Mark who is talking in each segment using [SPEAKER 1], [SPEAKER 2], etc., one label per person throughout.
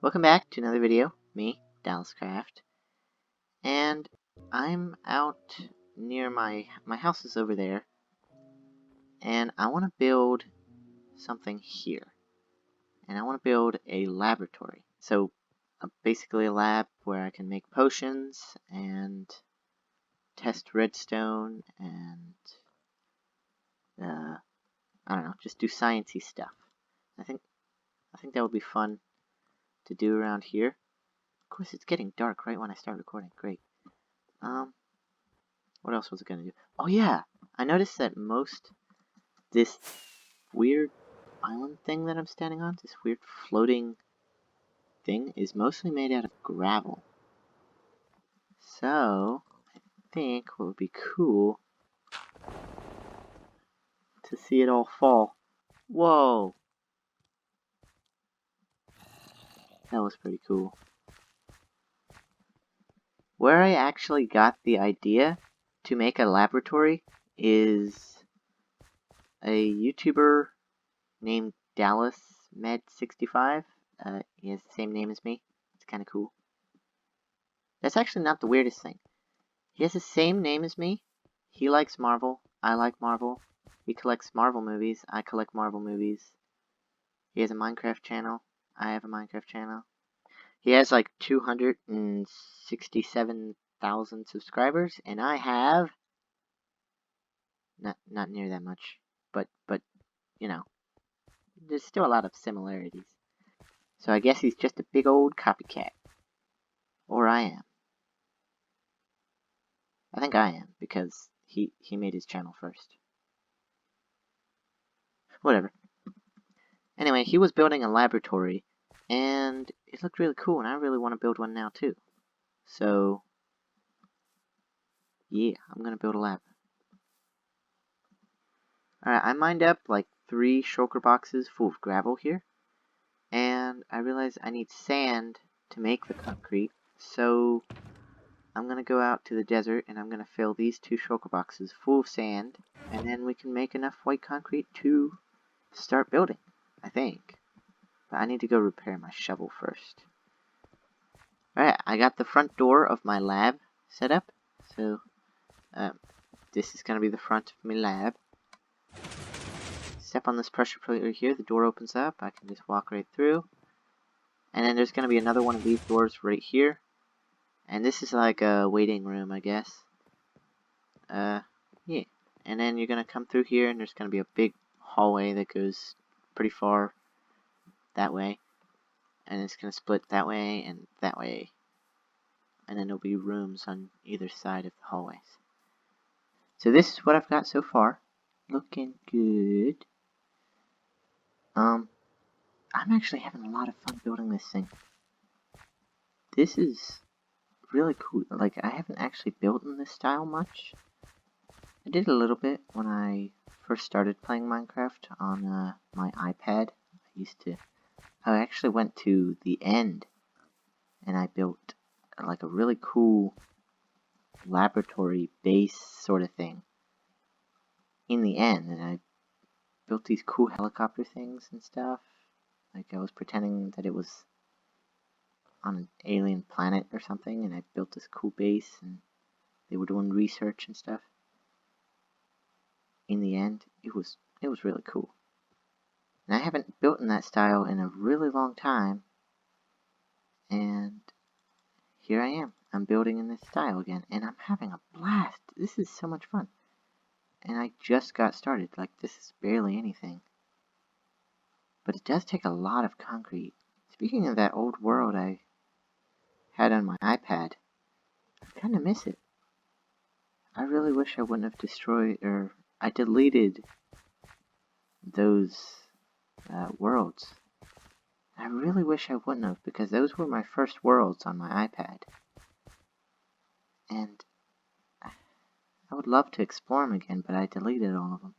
[SPEAKER 1] Welcome back to another video, me, Dallascraft, and I'm out near my house is over there, and I want to build something here, and I want to build a laboratory. So, basically a lab where I can make potions and test redstone and I don't know, just do sciencey stuff. I think that would be fun to do around here. Of course, it's getting dark right when I start recording. Great. What else was it gonna do? Oh yeah, I noticed that this weird island thing that I'm standing on, this weird floating thing, is mostly made out of gravel. So, I think what would be cool to see it all fall. Whoa! That was pretty cool. Where I actually got the idea to make a laboratory is a YouTuber named DallasMed65. He has the same name as me. It's kind of cool. That's actually not the weirdest thing. He has the same name as me. He likes Marvel. I like Marvel. He collects Marvel movies. I collect Marvel movies. He has a Minecraft channel. I have a Minecraft channel. He has like 267,000 subscribers, and I have not near that much. But you know, there's still a lot of similarities. So I guess he's just a big old copycat. Or I am. I think I am, because he made his channel first. Whatever. Anyway, he was building a laboratory, and it looked really cool, and I really want to build one now, too. So, yeah, I'm going to build a lab. Alright, I mined up like 3 shulker boxes full of gravel here, and I realized I need sand to make the concrete, so I'm going to go out to the desert, and I'm going to fill these 2 shulker boxes full of sand, and then we can make enough white concrete to start building, I think. But I need to go repair my shovel first. Alright, I got the front door of my lab set up. So, this is going to be the front of my lab. Step on this pressure plate right here. The door opens up. I can just walk right through. And then there's going to be another one of these doors right here. And this is like a waiting room, I guess. Yeah. And then you're going to come through here, and there's going to be a big hallway that goes pretty far that way. And it's going to split that way and that way. And then there'll be rooms on either side of the hallways. So this is what I've got so far. Looking good. I'm actually having a lot of fun building this thing. This is really cool. Like, I haven't actually built in this style much. I did a little bit when I first started playing Minecraft on my iPad. I actually went to the end and I built like a really cool laboratory base sort of thing in the end, and I built these cool helicopter things and stuff. Like, I was pretending that it was on an alien planet or something, and I built this cool base, and they were doing research and stuff. In the end, it was really cool. And I haven't built in that style in a really long time, and here I am. I'm building in this style again, and I'm having a blast. This is so much fun. And I just got started. Like, this is barely anything. But it does take a lot of concrete. Speaking of that old world I had on my iPad, I kind of miss it. I really wish I wouldn't have destroyed, or I deleted those worlds. I really wish I wouldn't have, because those were my first worlds on my iPad. And I would love to explore them again, but I deleted all of them.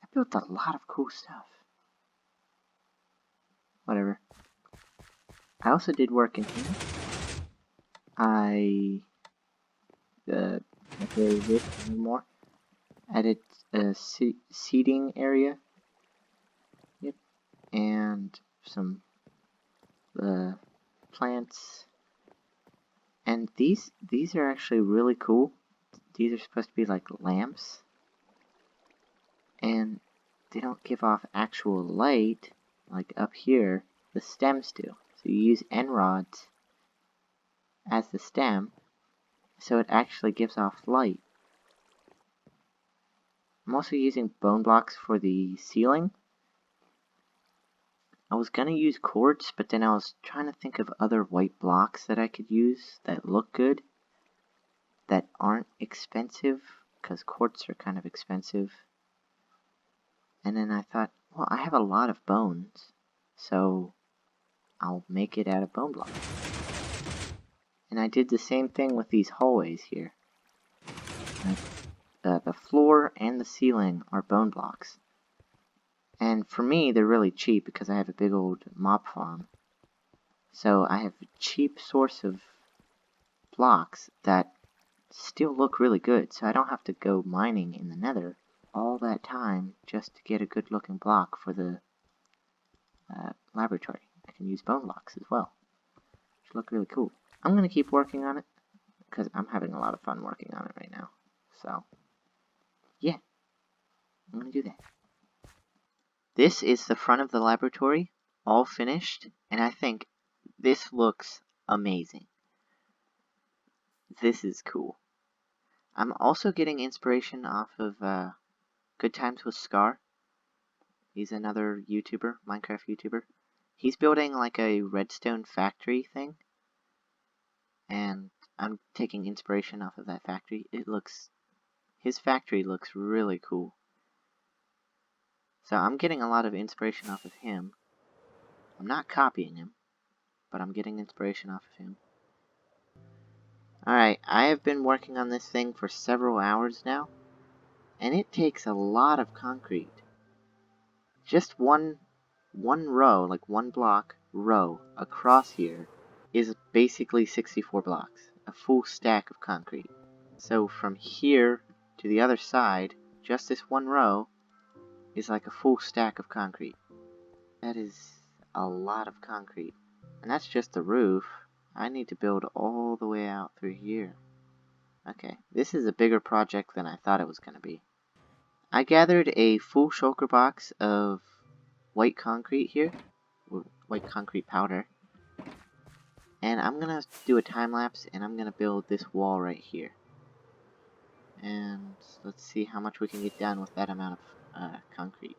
[SPEAKER 1] I built a lot of cool stuff. Whatever. I also did work in here. I can't really this anymore. Added a seating area. Yep. And some plants. And these are actually really cool. These are supposed to be like lamps. And they don't give off actual light like up here. The stems do. So you use end rods as the stem, so it actually gives off light. I'm also using bone blocks for the ceiling. I was gonna use quartz, but then I was trying to think of other white blocks that I could use that look good, that aren't expensive, because quartz are kind of expensive. And then I thought, well, I have a lot of bones, so I'll make it out of bone blocks. And I did the same thing with these hallways here. The floor and the ceiling are bone blocks. And for me, they're really cheap because I have a big old mob farm. So I have a cheap source of blocks that still look really good. So I don't have to go mining in the nether all that time just to get a good looking block for the laboratory. I can use bone blocks as well, which look really cool. I'm going to keep working on it because I'm having a lot of fun working on it right now. So, yeah, I'm going to do that. This is the front of the laboratory, all finished, and I think this looks amazing. This is cool. I'm also getting inspiration off of Good Times with Scar. He's another YouTuber, Minecraft YouTuber. He's building like a redstone factory thing, and I'm taking inspiration off of that factory. His factory looks really cool. So I'm getting a lot of inspiration off of him. I'm not copying him, but I'm getting inspiration off of him. Alright, I have been working on this thing for several hours now, and it takes a lot of concrete. Just one row, like one block row across here, is basically 64 blocks, a full stack of concrete. So from here to the other side, just this one row is like a full stack of concrete. That is a lot of concrete. And that's just the roof. I need to build all the way out through here. Okay, this is a bigger project than I thought it was going to be. I gathered a full shulker box of white concrete here, white concrete powder. And I'm going to do a time lapse and I'm going to build this wall right here. And let's see how much we can get done with that amount of concrete.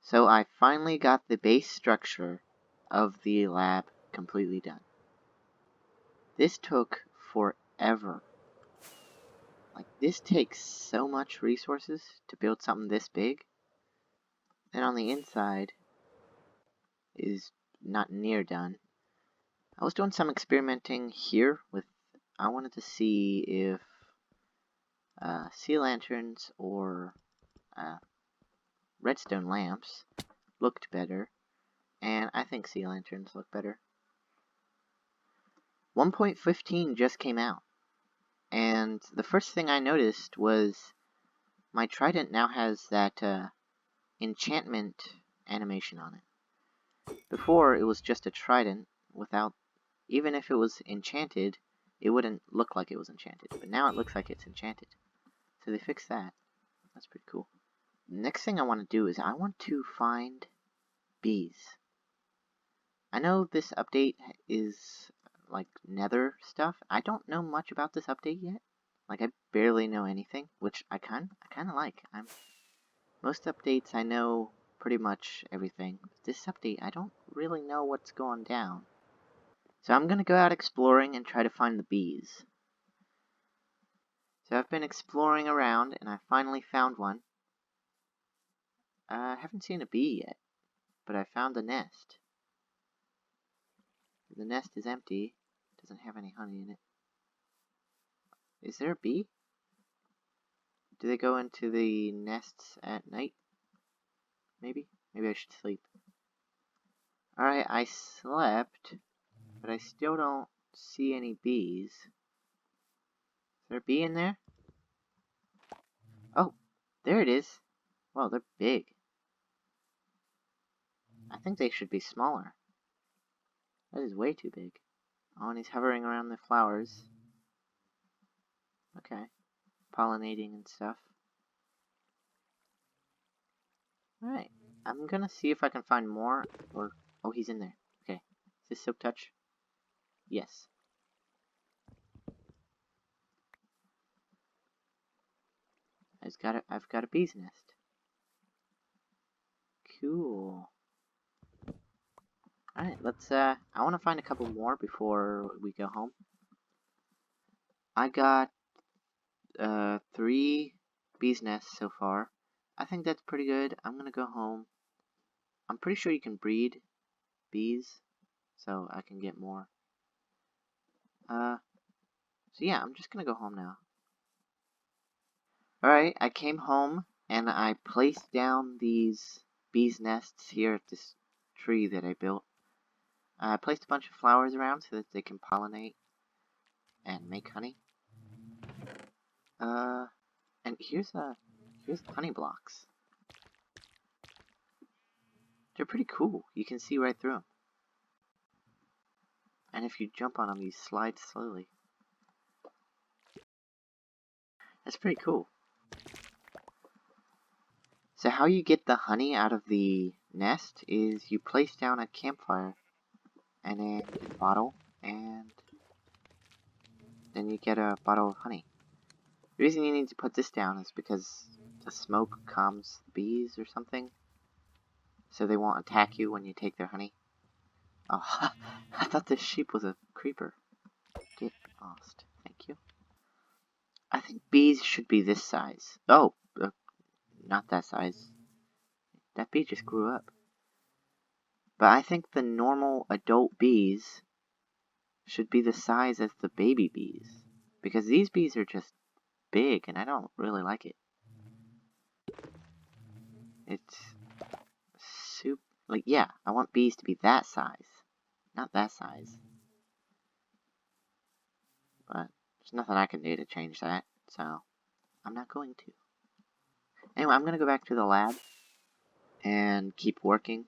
[SPEAKER 1] So I finally got the base structure of the lab completely done. This took forever. Like, this takes so much resources to build something this big. And on the inside is not near done. I was doing some experimenting here with, I wanted to see if sea lanterns or redstone lamps looked better. And I think sea lanterns look better. 1.15 just came out. And the first thing I noticed was my trident now has that enchantment animation on it. Before, it was just a trident without, even if it was enchanted, it wouldn't look like it was enchanted. But now it looks like it's enchanted. So they fixed that. That's pretty cool. Next thing I want to do is I want to find bees. I know this update is like nether stuff. I don't know much about this update yet. Like, I barely know anything, which I kind of like. Most updates I know pretty much everything. This update, I don't really know what's going down. So I'm gonna go out exploring and try to find the bees. So I've been exploring around and I finally found one. I haven't seen a bee yet, but I found a nest. The nest is empty. It doesn't have any honey in it. Is there a bee? Do they go into the nests at night? Maybe? Maybe I should sleep. Alright, I slept, but I still don't see any bees. Is there a bee in there? Oh, there it is. Wow, they're big. I think they should be smaller. That is way too big. Oh, and he's hovering around the flowers. Okay. Pollinating and stuff. Alright. I'm gonna see if I can find more, or... Oh, he's in there. Okay. Is this silk touch? Yes. I've got a bee's nest. Cool. Alright, let's, I want to find a couple more before we go home. I got, 3 bee's nests so far. I think that's pretty good. I'm gonna go home. I'm pretty sure you can breed bees, so I can get more. So yeah, I'm just gonna go home now. Alright, I came home, and I placed down these bees' nests here at this tree that I built. I placed a bunch of flowers around so that they can pollinate and make honey. And here's honey blocks. They're pretty cool. You can see right through them. And if you jump on them, you slide slowly. That's pretty cool. So how you get the honey out of the nest is you place down a campfire and a bottle, and then you get a bottle of honey. The reason you need to put this down is because the smoke calms the bees or something, so they won't attack you when you take their honey. Oh, I thought this sheep was a creeper. Get lost. Thank you. I think bees should be this size. Oh, not that size. That bee just grew up. But I think the normal adult bees should be the size as the baby bees. Because these bees are just big, and I don't really like it. It's super... Like, yeah, I want bees to be that size. Not that size. But there's nothing I can do to change that, so I'm not going to. Anyway, I'm going to go back to the lab and keep working.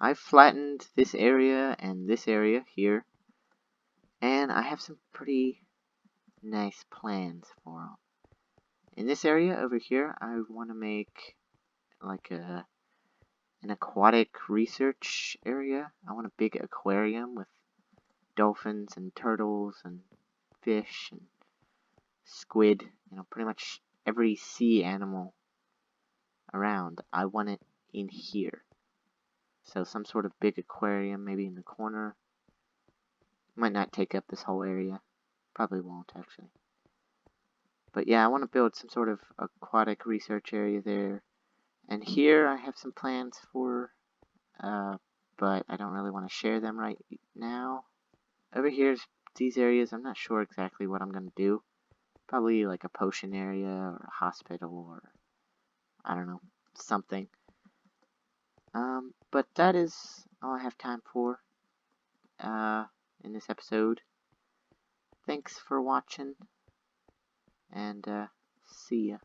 [SPEAKER 1] I've flattened this area and this area here, and I have some pretty nice plans for them. In this area over here, I want to make like an aquatic research area. I want a big aquarium with dolphins and turtles and fish and squid, pretty much every sea animal around. I want it in here. So some sort of big aquarium, maybe in the corner. Might not take up this whole area. Probably won't, actually. But yeah, I want to build some sort of aquatic research area there. And here I have some plans for, but I don't really want to share them right now. Over here's these areas. I'm not sure exactly what I'm going to do. Probably like a potion area or a hospital or, I don't know, something. But that is all I have time for in this episode. Thanks for watching, and see ya.